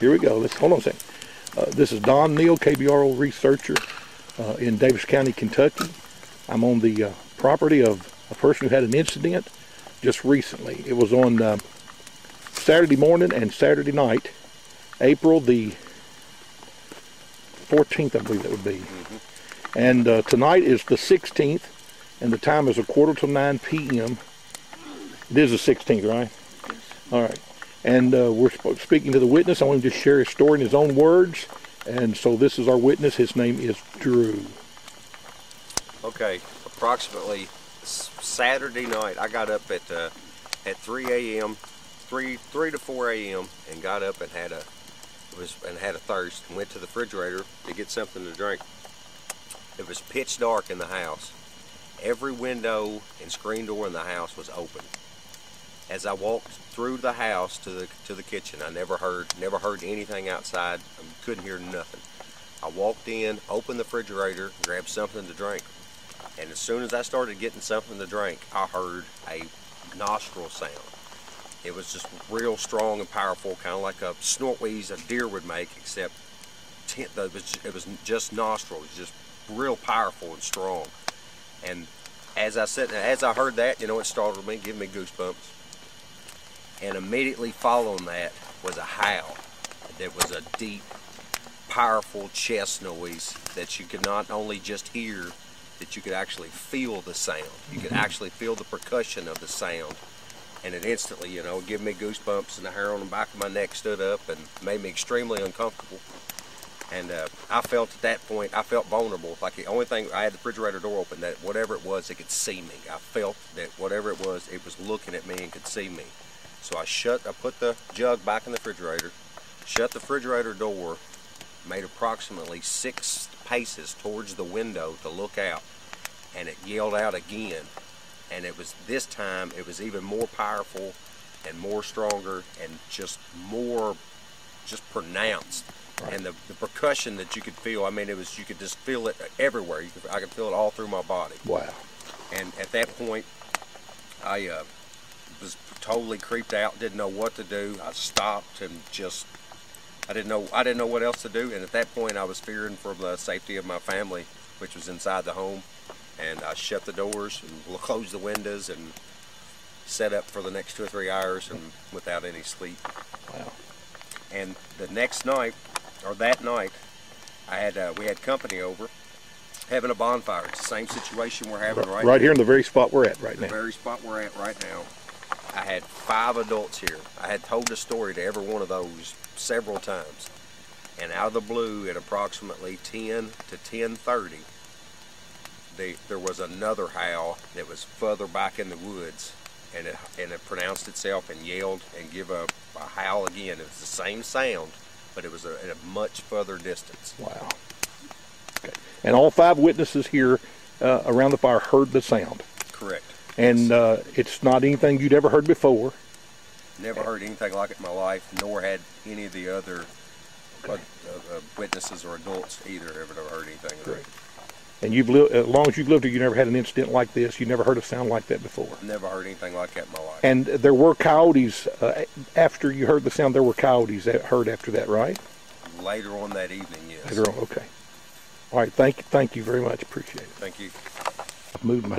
Here we go. Hold on a second. This is D.Neal, KBRO researcher in Daviess County, Kentucky. I'm on the property of a person who had an incident just recently. It was on Saturday morning and Saturday night, April the 14th, I believe that would be. And tonight is the 16th, and the time is 8:45 p.m. It is the 16th, right? Yes. All right. And we're speaking to the witness. I want him to share his story in his own words. And so this is our witness. His name is Drew. Okay, approximately Saturday night, I got up at 3 a.m., 3 to 4 a.m. and got up and had a thirst and went to the refrigerator to get something to drink. It was pitch dark in the house. Every window and screen door in the house was open. As I walked through the house to the kitchen, I never heard anything outside. I couldn't hear nothing. I walked in, opened the refrigerator, grabbed something to drink, and as soon as I started getting something to drink, I heard a nostril sound. It was just real strong and powerful, kind of like a snort wheeze a deer would make, except it was just nostrils, just real powerful and strong. And as I heard that, you know, it startled me, gave me goosebumps. And immediately following that was a howl. That was a deep, powerful chest noise that you could not only just hear, that you could actually feel the sound. You could actually feel the percussion of the sound. And it instantly, you know, gave me goosebumps, and the hair on the back of my neck stood up and made me extremely uncomfortable. And I felt at that point, I felt vulnerable. Like the only thing, I had the refrigerator door open, that whatever it was, it could see me. I felt that whatever it was looking at me and could see me. So I put the jug back in the refrigerator, shut the refrigerator door, made approximately 6 paces towards the window to look out, and it yelled out again. And this time it was even more powerful and more stronger and just pronounced. Right. And the percussion that you could feel, I mean, you could just feel it everywhere. I could feel it all through my body. Wow. And at that point, I was totally creeped out, didn't know what to do. I stopped and I didn't know what else to do. And at that point, I was fearing for the safety of my family, which was inside the home. And I shut the doors and closed the windows and set up for the next 2 or 3 hours and without any sleep. Wow. And the next night, or that night, we had company over having a bonfire. It's the same situation we're having right now. Right here in the very spot we're at right now. The very spot we're at right now. I had 5 adults here. I had told the story to every one of those several times. And out of the blue, at approximately 10 to 10:30, there was another howl that was further back in the woods, and it pronounced itself and yelled and gave a howl again. It was the same sound, but it was at a much further distance. Wow. Okay. And all 5 witnesses here around the fire heard the sound. Correct. And it's not anything you'd ever heard before. Never heard anything like it in my life, nor had any of the other witnesses or adults either ever heard anything like it. And as long as you've lived here, you never had an incident like this. You never heard a sound like that before. Never heard anything like that in my life. And there were coyotes after you heard the sound. There were coyotes that heard after that, right? Later on that evening, yes. Later on, okay. All right. Thank you very much. Appreciate it. Thank you. Moved my